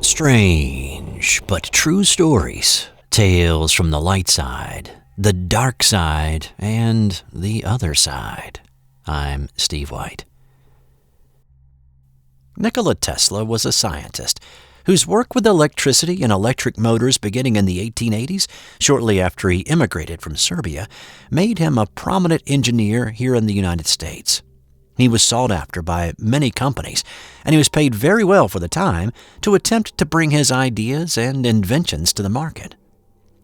Strange but true stories, tales from the light side, the dark side, and the other side. I'm Steve White. Nikola Tesla was a scientist whose work with electricity and electric motors beginning in the 1880s, shortly after he immigrated from Serbia, made him a prominent engineer here in the United States. He was sought after by many companies, and he was paid very well for the time to attempt to bring his ideas and inventions to the market.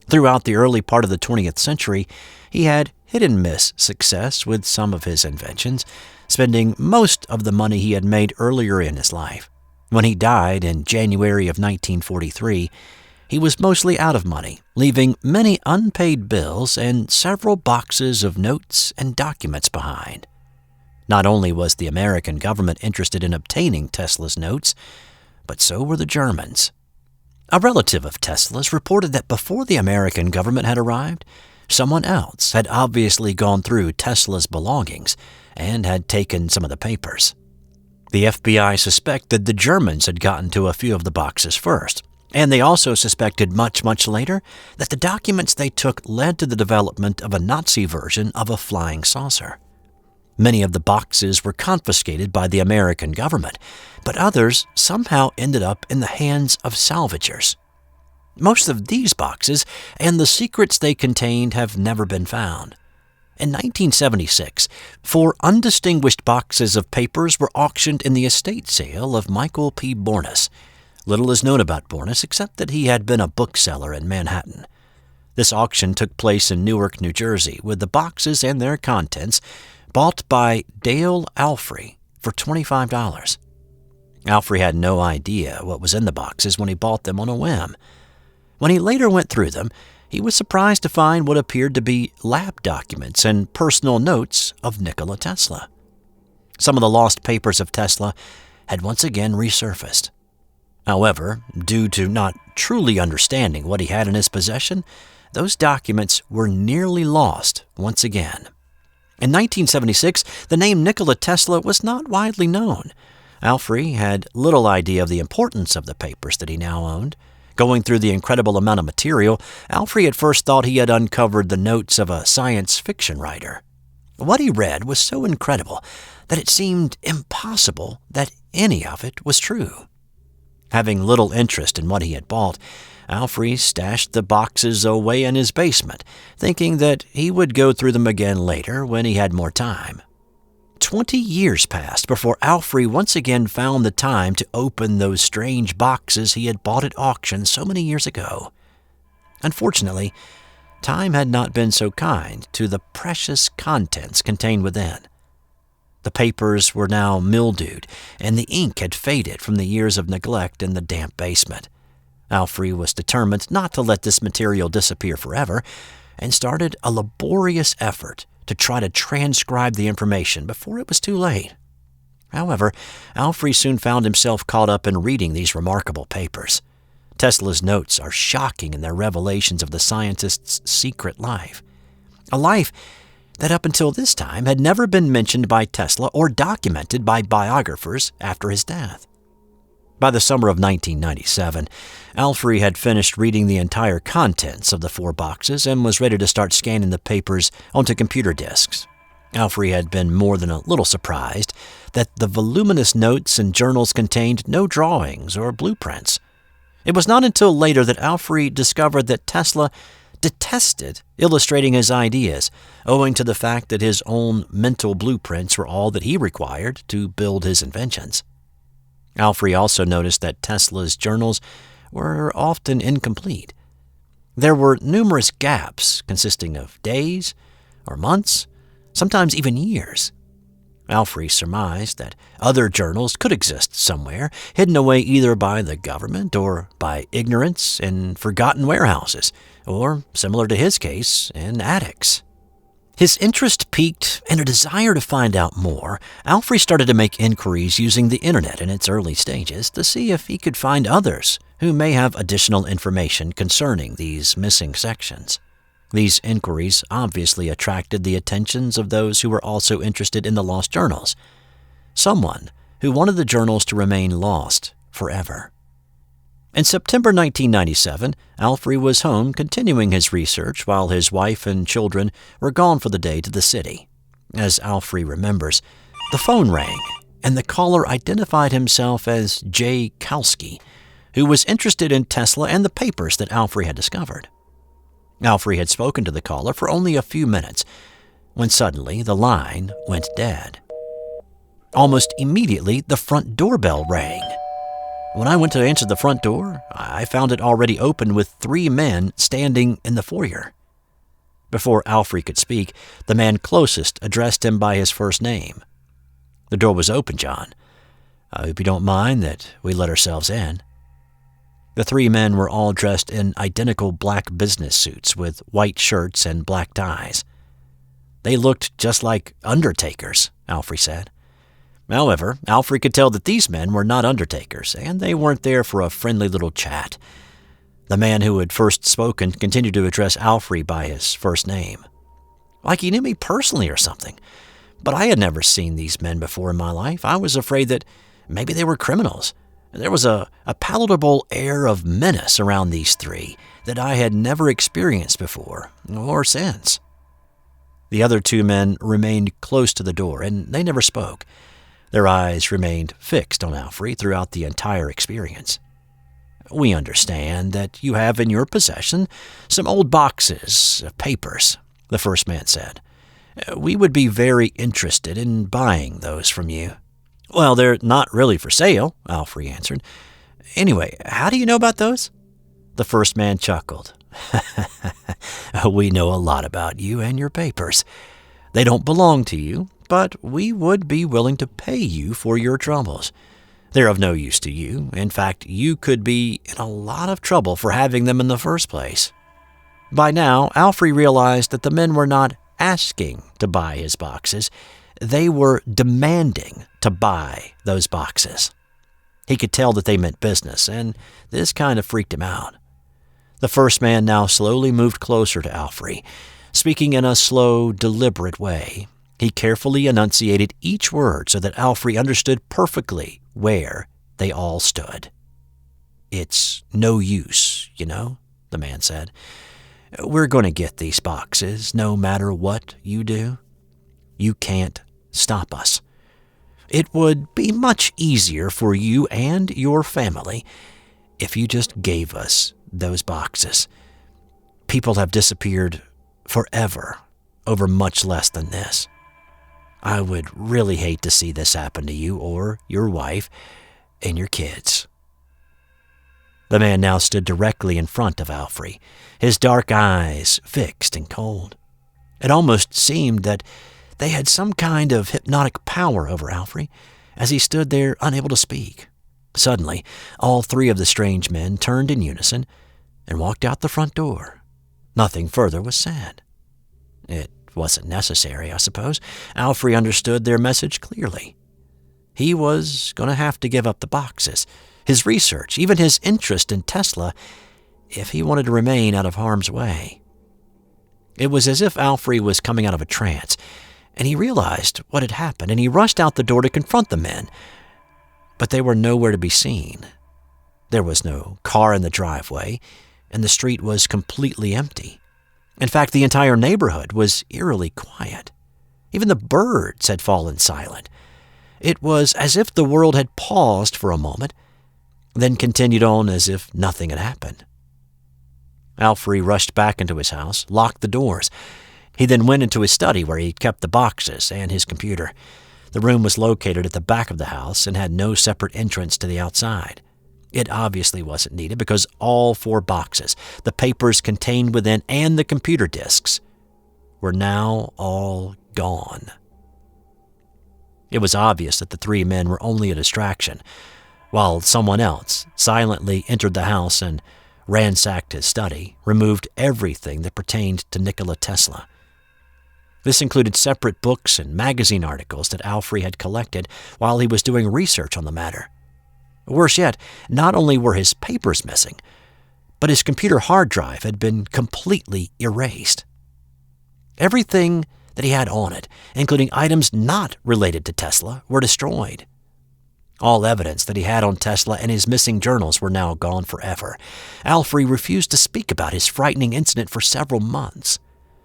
Throughout the early part of the 20th century, he had hit-and-miss success with some of his inventions, spending most of the money he had made earlier in his life. When he died in January of 1943, he was mostly out of money, leaving many unpaid bills and several boxes of notes and documents behind. Not only was the American government interested in obtaining Tesla's notes, but so were the Germans. A relative of Tesla's reported that before the American government had arrived, someone else had obviously gone through Tesla's belongings and had taken some of the papers. The FBI suspected the Germans had gotten to a few of the boxes first, and they also suspected much later that the documents they took led to the development of a Nazi version of a flying saucer. Many of the boxes were confiscated by the American government, but others somehow ended up in the hands of salvagers. Most of these boxes and the secrets they contained have never been found. In 1976, 4 undistinguished boxes of papers were auctioned in the estate sale of Michael P. Bornes. Little is known about Bornes except that he had been a bookseller in Manhattan. This auction took place in Newark, New Jersey, with the boxes and their contents bought by Dale Alfrey for $25. Alfrey had no idea what was in the boxes when he bought them on a whim. When he later went through them, he was surprised to find what appeared to be lab documents and personal notes of Nikola Tesla. Some of the lost papers of Tesla had once again resurfaced. However, due to not truly understanding what he had in his possession, those documents were nearly lost once again. In 1976, the name Nikola Tesla was not widely known. Alfrey had little idea of the importance of the papers that he now owned. Going through the incredible amount of material, Alfrey at first thought he had uncovered the notes of a science fiction writer. What he read was so incredible that it seemed impossible that any of it was true. Having little interest in what he had bought, Alfrey stashed the boxes away in his basement, thinking that he would go through them again later when he had more time. 20 years passed before Alfrey once again found the time to open those strange boxes he had bought at auction so many years ago. Unfortunately, time had not been so kind to the precious contents contained within. The papers were now mildewed, and the ink had faded from the years of neglect in the damp basement. Alfrey was determined not to let this material disappear forever, and started a laborious effort to try to transcribe the information before it was too late. However, Alfrey soon found himself caught up in reading these remarkable papers. Tesla's notes are shocking in their revelations of the scientist's secret life. A life that up until this time had never been mentioned by Tesla or documented by biographers after his death. By the summer of 1997, Alfrey had finished reading the entire contents of the 4 boxes and was ready to start scanning the papers onto computer disks. Alfrey had been more than a little surprised that the voluminous notes and journals contained no drawings or blueprints. It was not until later that Alfrey discovered that Tesla detested illustrating his ideas, owing to the fact that his own mental blueprints were all that he required to build his inventions. Alfrey also noticed that Tesla's journals were often incomplete. There were numerous gaps consisting of days or months, sometimes even years. Alfrey surmised that other journals could exist somewhere, hidden away either by the government or by ignorance in forgotten warehouses, or, similar to his case, in attics. His interest piqued and a desire to find out more, Alfrey started to make inquiries using the internet in its early stages to see if he could find others who may have additional information concerning these missing sections. These inquiries obviously attracted the attentions of those who were also interested in the lost journals. Someone who wanted the journals to remain lost forever. In September 1997, Alfrey was home continuing his research while his wife and children were gone for the day to the city. As Alfrey remembers, the phone rang, and the caller identified himself as Jay Kalski, who was interested in Tesla and the papers that Alfrey had discovered. Alfrey had spoken to the caller for only a few minutes when suddenly the line went dead. Almost immediately, the front doorbell rang. When I went to answer the front door, I found it already open with 3 men standing in the foyer. Before Alfrey could speak, the man closest addressed him by his first name. "The door was open, John. I hope you don't mind that we let ourselves in." The 3 men were all dressed in identical black business suits with white shirts and black ties. "They looked just like undertakers," Alfrey said. However, Alfrey could tell that these men were not undertakers, and they weren't there for a friendly little chat. The man who had first spoken continued to address Alfrey by his first name, like he knew me personally or something. But I had never seen these men before in my life. I was afraid that maybe they were criminals. There was a palatable air of menace around these 3 that I had never experienced before or since. The other 2 men remained close to the door, and they never spoke. Their eyes remained fixed on Alfrey throughout the entire experience. "We understand that you have in your possession some old boxes of papers," the first man said. "We would be very interested in buying those from you." "Well, they're not really for sale," Alfrey answered. "Anyway, how do you know about those?" The first man chuckled. "We know a lot about you and your papers. They don't belong to you, but we would be willing to pay you for your troubles. They're of no use to you. In fact, you could be in a lot of trouble for having them in the first place." By now, Alfrey realized that the men were not asking to buy his boxes. They were demanding to buy those boxes. He could tell that they meant business, and this kind of freaked him out. The first man now slowly moved closer to Alfrey. Speaking in a slow, deliberate way, he carefully enunciated each word so that Alfrey understood perfectly where they all stood. "It's no use, you know," the man said. "We're going to get these boxes no matter what you do. You can't stop us. It would be much easier for you and your family if you just gave us those boxes. People have disappeared forever over much less than this. I would really hate to see this happen to you or your wife and your kids." The man now stood directly in front of Alfrey, his dark eyes fixed and cold. It almost seemed that they had some kind of hypnotic power over Alfrey as he stood there unable to speak. Suddenly, all 3 of the strange men turned in unison and walked out the front door. Nothing further was said. It wasn't necessary, I suppose. Alfrey understood their message clearly. He was going to have to give up the boxes, his research, even his interest in Tesla, if he wanted to remain out of harm's way. It was as if Alfrey was coming out of a trance, and he realized what had happened, and he rushed out the door to confront the men. But they were nowhere to be seen. There was no car in the driveway, and the street was completely empty. In fact, the entire neighborhood was eerily quiet. Even the birds had fallen silent. It was as if the world had paused for a moment, then continued on as if nothing had happened. Alfrey rushed back into his house, locked the doors. He then went into his study where he kept the boxes and his computer. The room was located at the back of the house and had no separate entrance to the outside. It obviously wasn't needed because all 4 boxes, the papers contained within, and the computer disks were now all gone. It was obvious that the 3 men were only a distraction, while someone else silently entered the house and ransacked his study, removed everything that pertained to Nikola Tesla. This included separate books and magazine articles that Alfrey had collected while he was doing research on the matter. Worse yet, not only were his papers missing, but his computer hard drive had been completely erased. Everything that he had on it, including items not related to Tesla, were destroyed. All evidence that he had on Tesla and his missing journals were now gone forever. Alfrey refused to speak about his frightening incident for several months.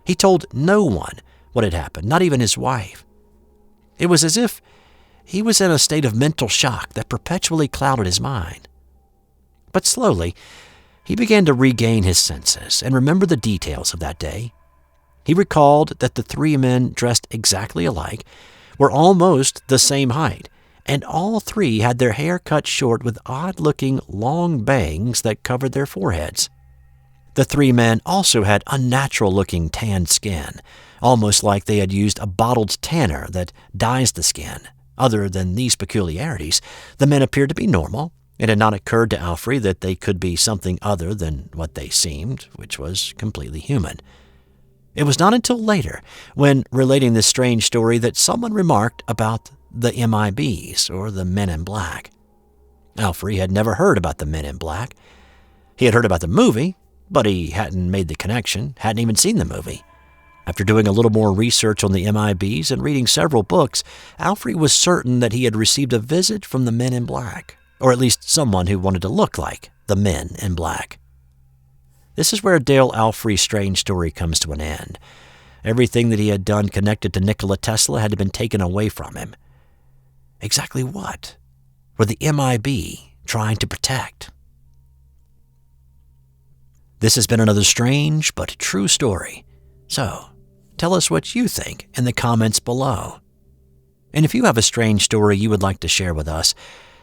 He told no one what had happened, not even his wife. It was as if he was in a state of mental shock that perpetually clouded his mind. But slowly, he began to regain his senses and remember the details of that day. He recalled that the three men, dressed exactly alike, were almost the same height, and all three had their hair cut short with odd-looking long bangs that covered their foreheads. The three men also had unnatural-looking tanned skin, almost like they had used a bottled tanner that dyes the skin. Other than these peculiarities, the men appeared to be normal. It had not occurred to Alfrey that they could be something other than what they seemed, which was completely human. It was not until later, when relating this strange story, that someone remarked about the MIBs, or the Men in Black. Alfrey had never heard about the Men in Black. He had heard about the movie, but he hadn't made the connection, hadn't even seen the movie. After doing a little more research on the MIBs and reading several books, Alfrey was certain that he had received a visit from the Men in Black, or at least someone who wanted to look like the Men in Black. This is where Dale Alfrey's strange story comes to an end. Everything that he had done connected to Nikola Tesla had been taken away from him. Exactly what were the MIB trying to protect? This has been another strange but true story. So, tell us what you think in the comments below. And if you have a strange story you would like to share with us,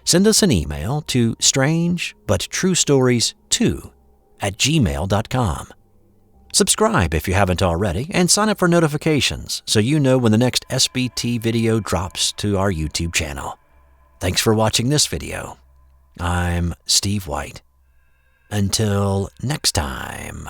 send us an email to strangebutTrueStories2@gmail.com. Subscribe if you haven't already, and sign up for notifications so you know when the next SBT video drops to our YouTube channel. Thanks for watching this video. I'm Steve White. Until next time.